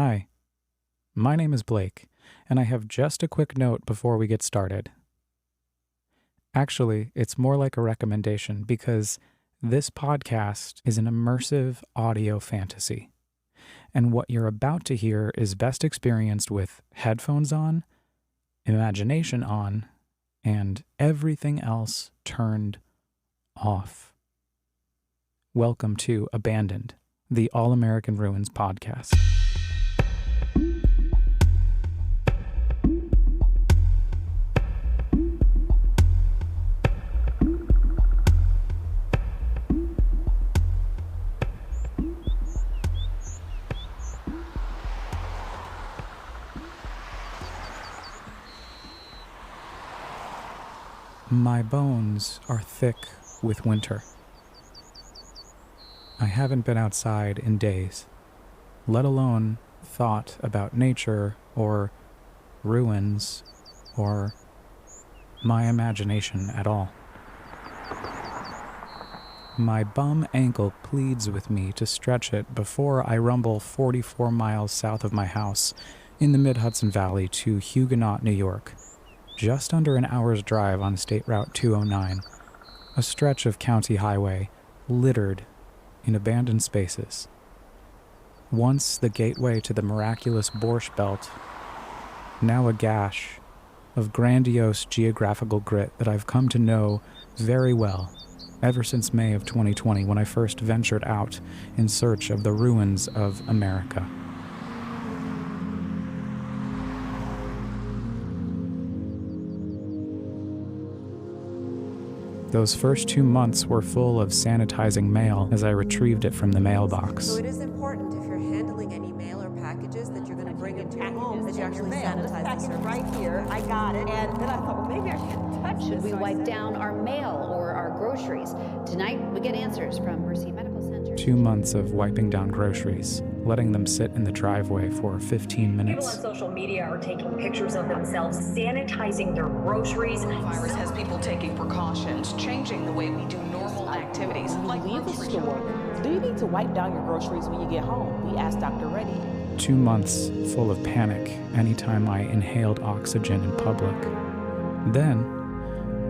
Hi, my name is Blake, and I have just a quick note before we get started. Actually, it's more like a recommendation because this podcast is an immersive audio fantasy, and what you're about to hear is best experienced with headphones on, imagination on, and everything else turned off. Welcome to Abandoned, the All-American Ruins podcast. My bones are thick with winter. I haven't been outside in days, let alone thought about nature or ruins or my imagination at all. My bum ankle pleads with me to stretch it before I rumble 44 miles south of my house in the mid-Hudson Valley to Huguenot, New York. Just under an hour's drive on State Route 209, a stretch of county highway littered in abandoned spaces. Once the gateway to the miraculous Borscht Belt, now a gash of grandiose geographical grit that I've come to know very well ever since May of 2020 when I first ventured out in search of the ruins of America. Those first 2 months were full of sanitizing mail as I retrieved it from the mailbox. So it is important if you're handling any mail or packages that you're going to bring into your home that you actually sanitize the package surface. right here. I got it. And then I thought, well, maybe I should touch Should this. we wipe down our mail or our groceries? Tonight, we get answers from Mercy Medical Center. 2 months of wiping down groceries, letting them sit in the driveway for 15 minutes. People on social media are taking pictures of themselves, sanitizing their groceries. The virus has people taking precautions, changing the way we do normal activities. Like leave the store. Do you need to wipe down your groceries when you get home? We asked Dr. Reddy. 2 months full of panic anytime I inhaled oxygen in public. Then,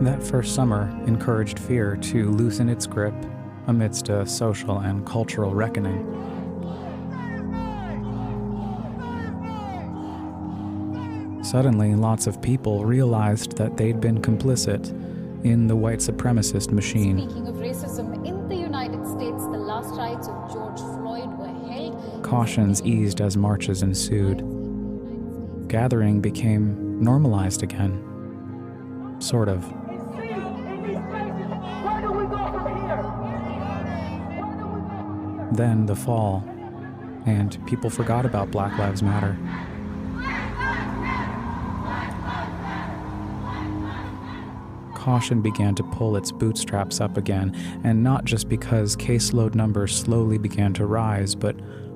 that first summer encouraged fear to loosen its grip amidst a social and cultural reckoning. Suddenly, lots of people realized that they'd been complicit in the white supremacist machine. Speaking of racism, in the United States, the last rites of George Floyd were held. Cautions eased as marches ensued. Gathering became normalized again. Sort of. Then the fall, and people forgot about Black Lives Matter. Caution began to pull its bootstraps up again, and not just because caseload numbers slowly began to rise, but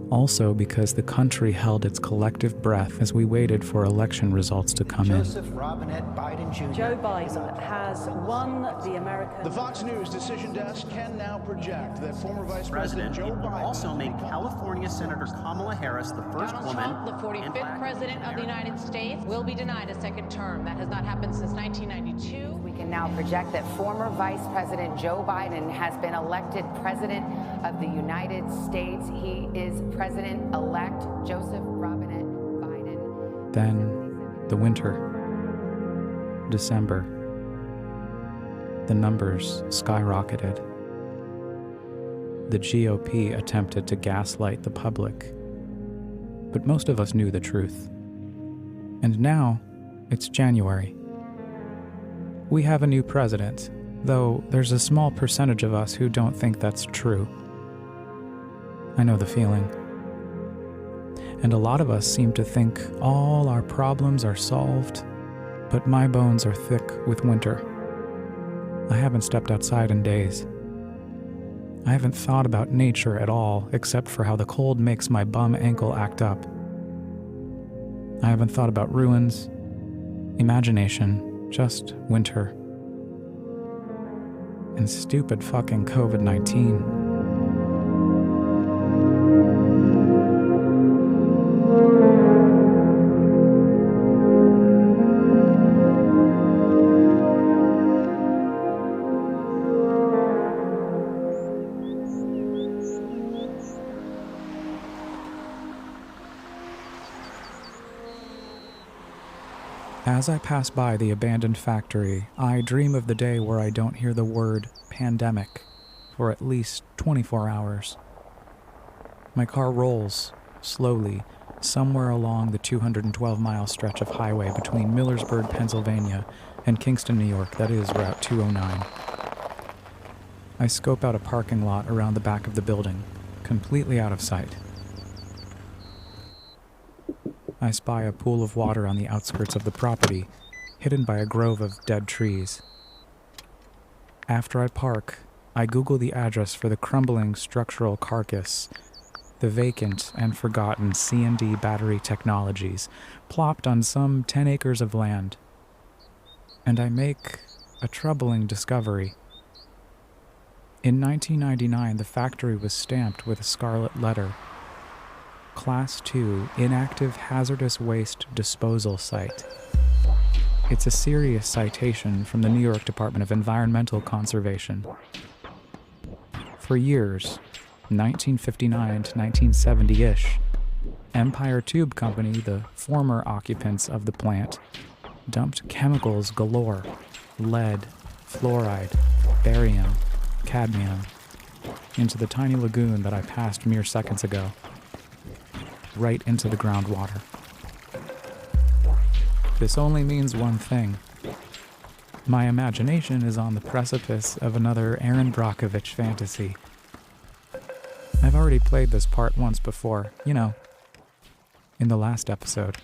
also because the country held its collective breath as we waited for election results to come in. Joseph Robinette Biden Jr. Joe Biden has won the American... The Fox News decision desk can now project that former Vice President Joe It will Biden also make California Senator Kamala Harris the first Donald woman Trump, the 45th president of the United States, will be denied a second term. That has not happened since 1992. We can now project that former Vice President Joe Biden has been elected President of the United States. He is President-elect Joseph Robinette Biden. Then, the winter. December. The numbers skyrocketed. The GOP attempted to gaslight the public, but most of us knew the truth. And now, it's January. We have a new president, though there's a small percentage of us who don't think that's true. I know the feeling. And a lot of us seem to think all our problems are solved, but my bones are thick with winter. I haven't stepped outside in days. I haven't thought about nature at all, except for how the cold makes my bum ankle act up. I haven't thought about ruins, imagination, just winter. And stupid fucking COVID-19. As I pass by the abandoned factory, I dream of the day where I don't hear the word pandemic for at least 24 hours. My car rolls, slowly, somewhere along the 212-mile stretch of highway between Millersburg, Pennsylvania, and Kingston, New York, that is Route 209. I scope out a parking lot around the back of the building, completely out of sight. I spy a pool of water on the outskirts of the property, hidden by a grove of dead trees. After I park, I Google the address for the crumbling structural carcass, the vacant and forgotten C&D battery technologies, plopped on some 10 acres of land. And I make a troubling discovery. In 1999, the factory was stamped with a scarlet letter. Class 2 Inactive Hazardous Waste Disposal Site. It's a serious citation from the New York Department of Environmental Conservation. For years, 1959 to 1970-ish, Empire Tube Company, the former occupants of the plant, dumped chemicals galore: lead, fluoride, barium, cadmium, into the tiny lagoon that I passed mere seconds ago, right into the groundwater. This only means one thing. My imagination is on the precipice of another Erin Brockovich fantasy. I've already played this part once before, you know, in the last episode.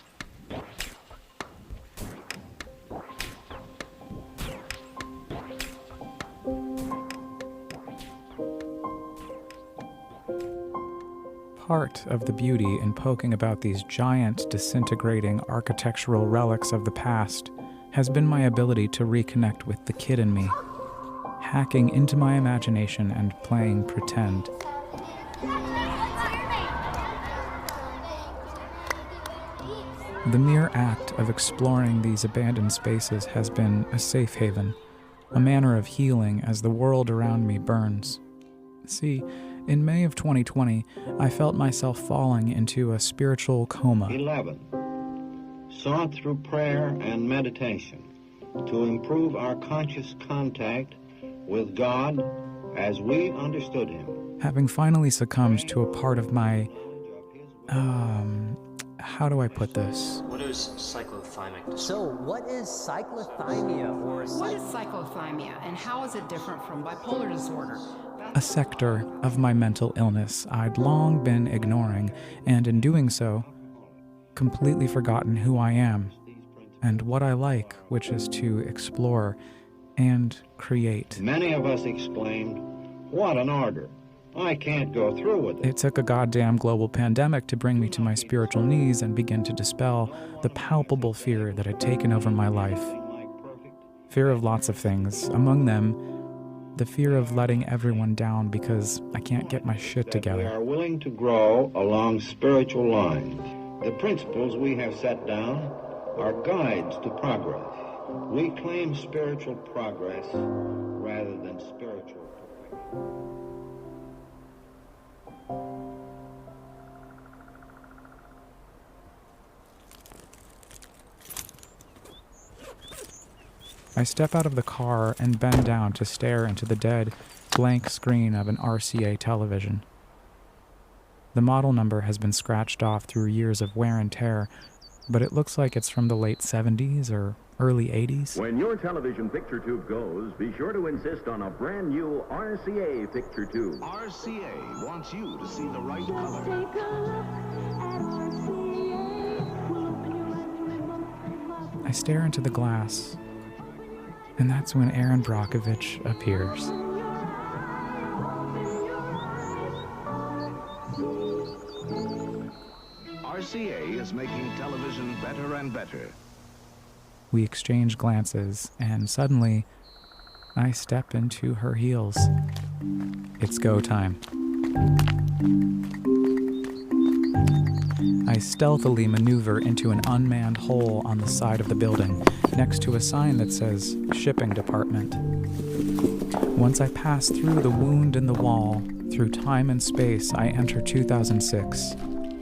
Part of the beauty in poking about these giant, disintegrating architectural relics of the past has been my ability to reconnect with the kid in me, hacking into my imagination and playing pretend. The mere act of exploring these abandoned spaces has been a safe haven, a manner of healing as the world around me burns. See, in May of 2020, I felt myself falling into a spiritual coma. 11. Sought through prayer and meditation to improve our conscious contact with God as we understood Him. Having finally succumbed to a part of my, how do I put this? What is cyclothymic disorder? So, what is cyclothymia or What is cyclothymia and how is it different from bipolar disorder? A sector of my mental illness I'd long been ignoring, and in doing so, completely forgotten who I am and what I like, which is to explore and create. Many of us exclaimed, "What an order! I can't go through with it." It took a goddamn global pandemic to bring me to my spiritual knees and begin to dispel the palpable fear that had taken over my life. Fear of lots of things, among them, the fear of letting everyone down because I can't get my shit together. We are willing to grow along spiritual lines. The principles we have set down are guides to progress. We claim spiritual progress rather than spiritual perfection. I step out of the car and bend down to stare into the dead, blank screen of an RCA television. The model number has been scratched off through years of wear and tear, but it looks like it's from the late 70s or early 80s. When your television picture tube goes, be sure to insist on a brand new RCA picture tube. RCA wants you to see the right color. I stare into the glass, and that's when Erin Brockovich appears. RCA is making television better and better. We exchange glances, and suddenly, I step into her heels. It's go time. I stealthily maneuver into an unmanned hole on the side of the building, next to a sign that says Shipping Department. Once I pass through the wound in the wall, through time and space, I enter 2006,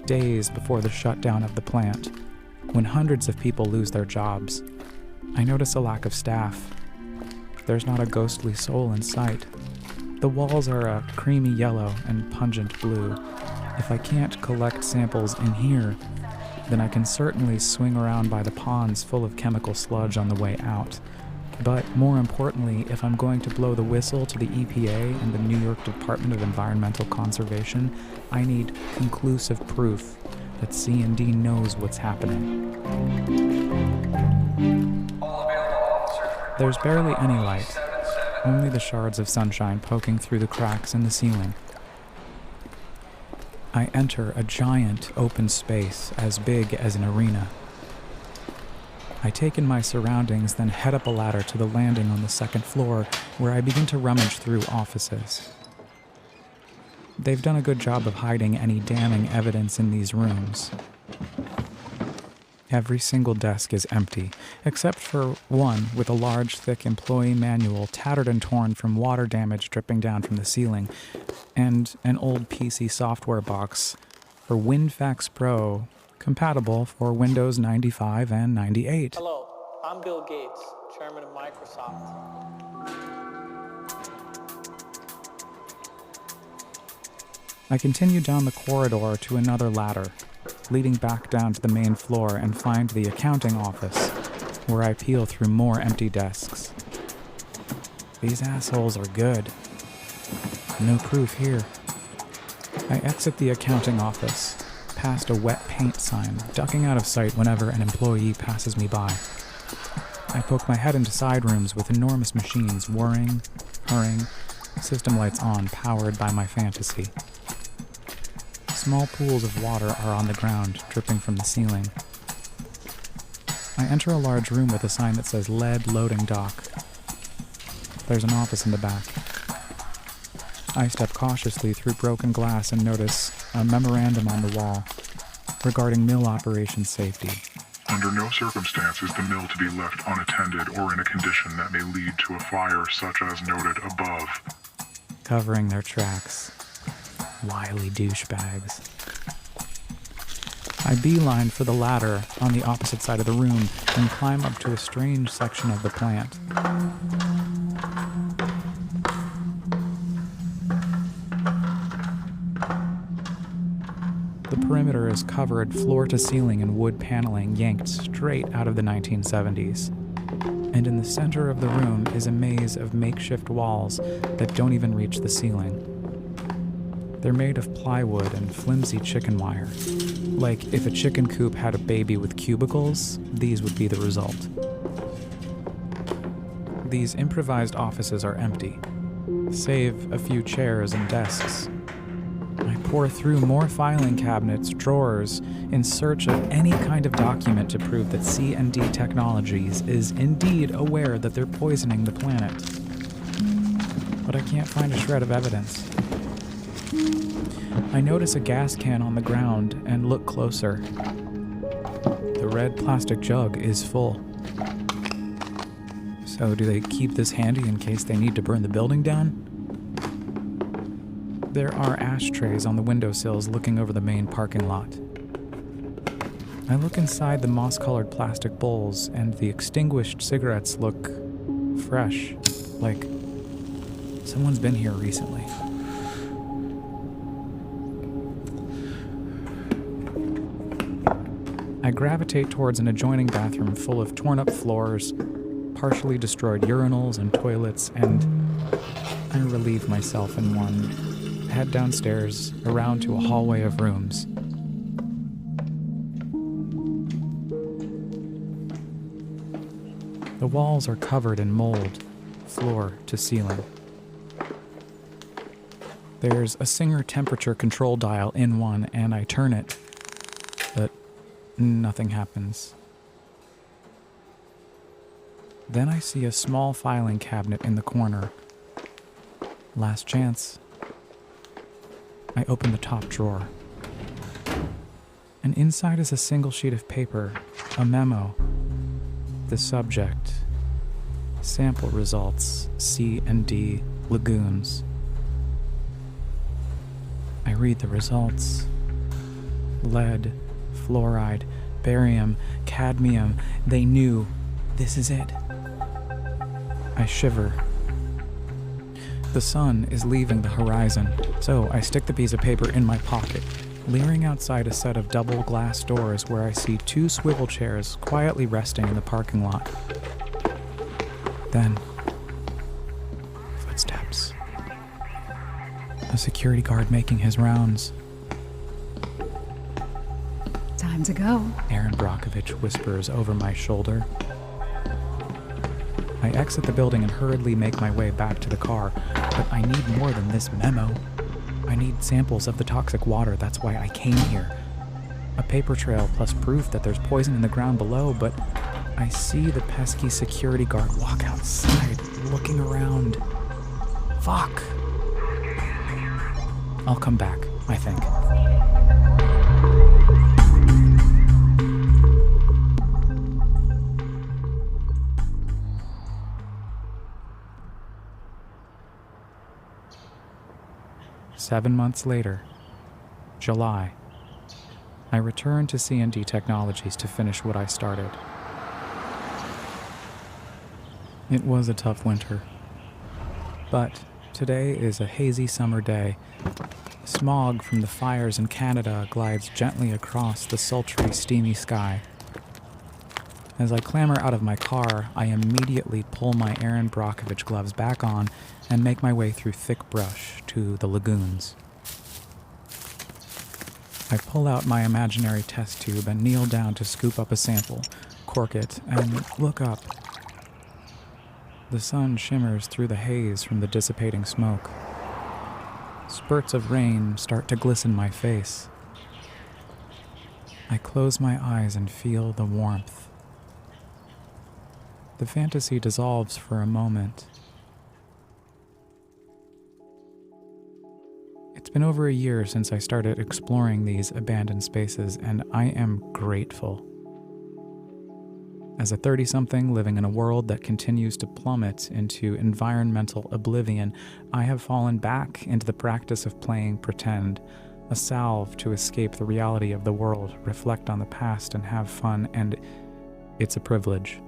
days before the shutdown of the plant, when hundreds of people lose their jobs. I notice a lack of staff. There's not a ghostly soul in sight. The walls are a creamy yellow and pungent blue. If I can't collect samples in here, then I can certainly swing around by the ponds full of chemical sludge on the way out. But more importantly, if I'm going to blow the whistle to the EPA and the New York Department of Environmental Conservation, I need conclusive proof that C&D knows what's happening. There's barely any light, only the shards of sunshine poking through the cracks in the ceiling. I enter a giant open space as big as an arena. I take in my surroundings, then head up a ladder to the landing on the second floor, where I begin to rummage through offices. They've done a good job of hiding any damning evidence in these rooms. Every single desk is empty, except for one with a large, thick employee manual tattered and torn from water damage dripping down from the ceiling, and an old PC software box for WinFax Pro, compatible for Windows 95 and 98. Hello, I'm Bill Gates, chairman of Microsoft. I continue down the corridor to another ladder, leading back down to the main floor and find the accounting office, where I peel through more empty desks. These assholes are good. No proof here. I exit the accounting office, past a wet paint sign, ducking out of sight whenever an employee passes me by. I poke my head into side rooms with enormous machines whirring, purring, system lights on, powered by my fantasy. Small pools of water are on the ground, dripping from the ceiling. I enter a large room with a sign that says lead loading dock. There's an office in the back. I step cautiously through broken glass and notice a memorandum on the wall regarding mill operation safety. Under no circumstances the mill to be left unattended or in a condition that may lead to a fire such as noted above. Covering their tracks. Wily douchebags. I beeline for the ladder on the opposite side of the room and climb up to a strange section of the plant. The perimeter is covered floor to ceiling in wood paneling yanked straight out of the 1970s. And in the center of the room is a maze of makeshift walls that don't even reach the ceiling. They're made of plywood and flimsy chicken wire. Like if a chicken coop had a baby with cubicles, these would be the result. These improvised offices are empty, save a few chairs and desks. I pour through more filing cabinets, drawers, in search of any kind of document to prove that C&D Technologies is indeed aware that they're poisoning the planet. But I can't find a shred of evidence. I notice a gas can on the ground and look closer. The red plastic jug is full. So do they keep this handy in case they need to burn the building down? There are ashtrays on the windowsills looking over the main parking lot. I look inside the moss-colored plastic bowls, and the extinguished cigarettes look fresh, like someone's been here recently. I gravitate towards an adjoining bathroom full of torn-up floors, partially destroyed urinals and toilets, and I relieve myself in one. Head downstairs, around to a hallway of rooms. The walls are covered in mold, floor to ceiling. There's a Singer temperature control dial in one, and I turn it, but nothing happens. Then I see a small filing cabinet in the corner. Last chance. I open the top drawer. And inside is a single sheet of paper, a memo. The subject, sample results, C&D lagoons. I read the results. Lead, fluoride, barium, cadmium. They knew, this is it. I shiver. The sun is leaving the horizon, so I stick the piece of paper in my pocket, leering outside a set of double glass doors where I see 2 swivel chairs quietly resting in the parking lot. Then, footsteps. A security guard making his rounds. Time to go. Erin Brockovich whispers over my shoulder. I exit the building and hurriedly make my way back to the car, but I need more than this memo. I need samples of the toxic water, that's why I came here. A paper trail plus proof that there's poison in the ground below, but I see the pesky security guard walk outside, looking around. Fuck. I'll come back, I think. Seven months later, July, I returned to C&D Technologies to finish what I started. It was a tough winter, but today is a hazy summer day. Smog from the fires in Canada glides gently across the sultry, steamy sky. As I clamber out of my car, I immediately pull my Erin Brockovich gloves back on and make my way through thick brush to the lagoons. I pull out my imaginary test tube and kneel down to scoop up a sample, cork it, and look up. The sun shimmers through the haze from the dissipating smoke. Spurts of rain start to glisten my face. I close my eyes and feel the warmth. The fantasy dissolves for a moment. It's been over a year since I started exploring these abandoned spaces, and I am grateful. As a 30-something living in a world that continues to plummet into environmental oblivion, I have fallen back into the practice of playing pretend, a salve to escape the reality of the world, reflect on the past, and have fun, and it's a privilege.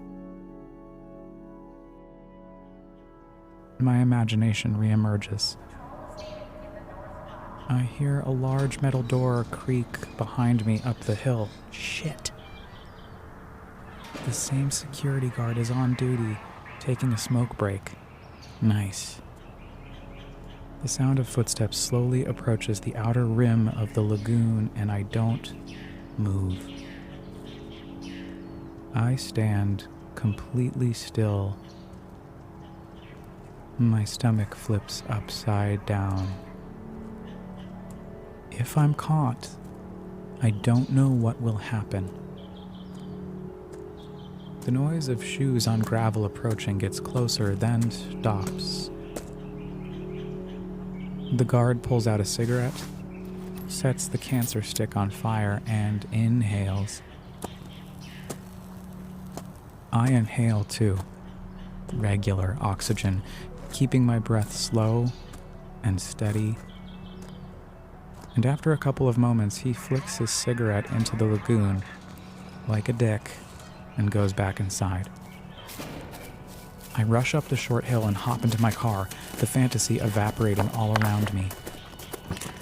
My imagination reemerges. I hear a large metal door creak behind me up the hill. Shit. The same security guard is on duty, taking a smoke break. Nice. The sound of footsteps slowly approaches the outer rim of the lagoon, and I don't move. I stand completely still. My stomach flips upside down. If I'm caught, I don't know what will happen. The noise of shoes on gravel approaching gets closer, then stops. The guard pulls out a cigarette, sets the cancer stick on fire, and inhales. I inhale too. Regular oxygen, keeping my breath slow and steady. And after a couple of moments, he flicks his cigarette into the lagoon like a dick and goes back inside. I rush up the short hill and hop into my car, the fantasy evaporating all around me.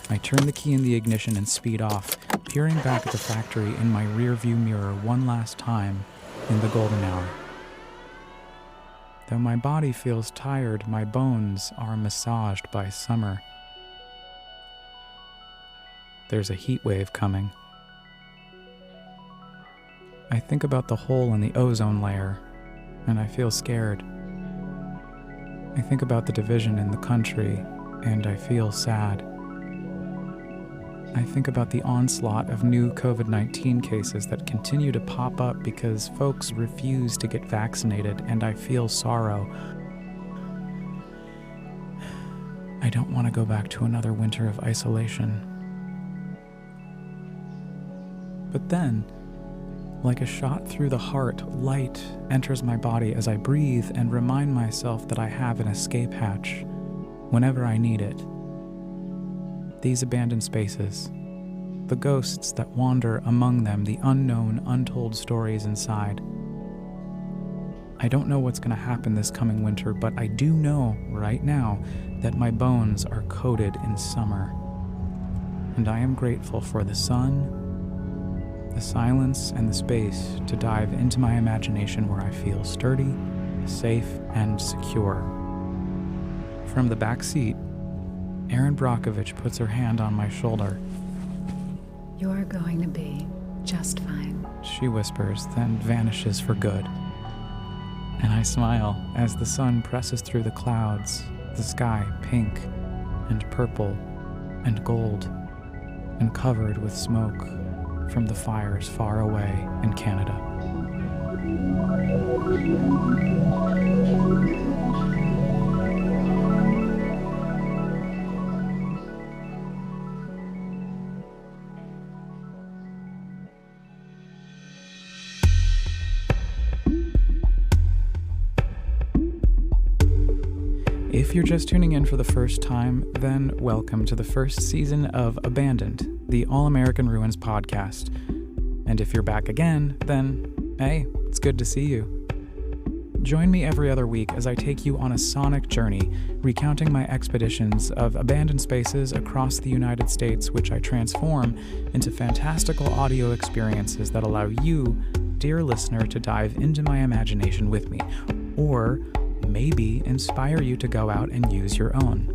I turn the key in the ignition and speed off, peering back at the factory in my rearview mirror one last time in the golden hour. Though my body feels tired, my bones are massaged by summer. There's a heat wave coming. I think about the hole in the ozone layer, and I feel scared. I think about the division in the country, and I feel sad. I think about the onslaught of new COVID-19 cases that continue to pop up because folks refuse to get vaccinated, and I feel sorrow. I don't want to go back to another winter of isolation. But then, like a shot through the heart, light enters my body as I breathe and remind myself that I have an escape hatch whenever I need it. These abandoned spaces, the ghosts that wander among them, the unknown, untold stories inside. I don't know what's going to happen this coming winter, but I do know right now that my bones are coated in summer. And I am grateful for the sun, the silence, and the space to dive into my imagination where I feel sturdy, safe, and secure. From the back seat, Erin Brockovich puts her hand on my shoulder. You're going to be just fine, she whispers, then vanishes for good. And I smile as the sun presses through the clouds, the sky pink and purple and gold and covered with smoke from the fires far away in Canada. If you're just tuning in for the first time, then welcome to the first season of Abandoned, the All-American Ruins podcast. And if you're back again, then hey, it's good to see you. Join me every other week as I take you on a sonic journey, recounting my expeditions of abandoned spaces across the United States, which I transform into fantastical audio experiences that allow you, dear listener, to dive into my imagination with me, or maybe inspire you to go out and use your own.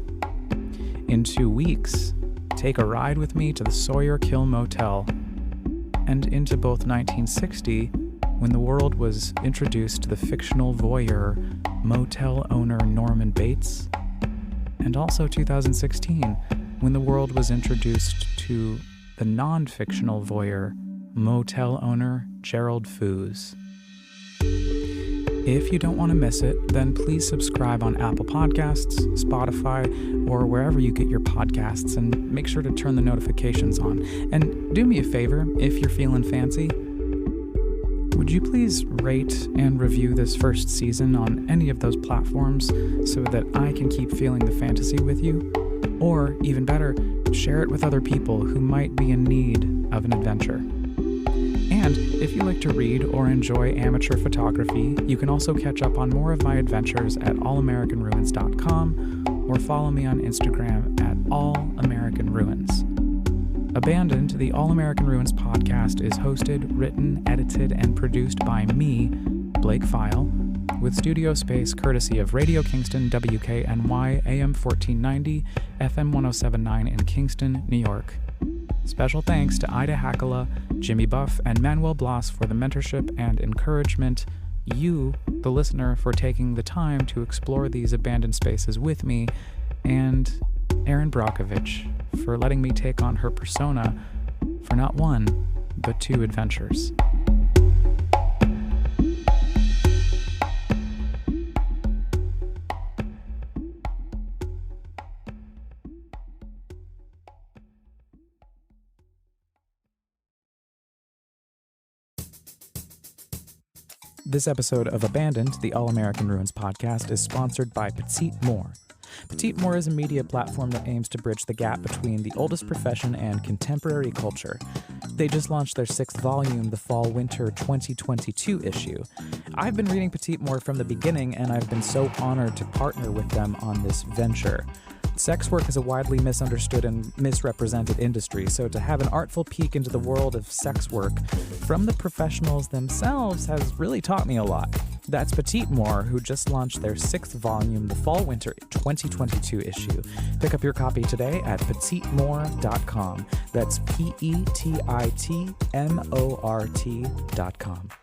In 2 weeks, take a ride with me to the Sawyer Kill Motel and into both 1960, when the world was introduced to the fictional voyeur motel owner Norman Bates, and also 2016, when the world was introduced to the non-fictional voyeur motel owner Gerald Foos. If you don't want to miss it, then please subscribe on Apple Podcasts, Spotify, or wherever you get your podcasts, and make sure to turn the notifications on. And do me a favor, if you're feeling fancy, would you please rate and review this first season on any of those platforms so that I can keep feeling the fantasy with you? Or, even better, share it with other people who might be in need of an adventure. And if you like to read or enjoy amateur photography, you can also catch up on more of my adventures at allamericanruins.com or follow me on Instagram at allamericanruins. Abandoned, the All American Ruins podcast is hosted, written, edited, and produced by me, Blake File, with studio space courtesy of Radio Kingston, WKNY, AM 1490, FM 1079 in Kingston, New York. Special thanks to Ida Hakala, Jimmy Buff, and Manuel Blas for the mentorship and encouragement, you, the listener, for taking the time to explore these abandoned spaces with me, and Erin Brockovich for letting me take on her persona for not one, but 2 adventures. This episode of Abandoned, the All-American Ruins podcast, is sponsored by Petite More. Petite More is a media platform that aims to bridge the gap between the oldest profession and contemporary culture. They just launched their 6th volume, the Fall-Winter 2022 issue. I've been reading Petite More from the beginning, and I've been so honored to partner with them on this venture. Sex work is a widely misunderstood and misrepresented industry, so to have an artful peek into the world of sex work from the professionals themselves has really taught me a lot. That's Petite More, who just launched their 6th volume, the Fall-Winter 2022 issue. Pick up your copy today at petitemort.com. That's PETITMORT.com.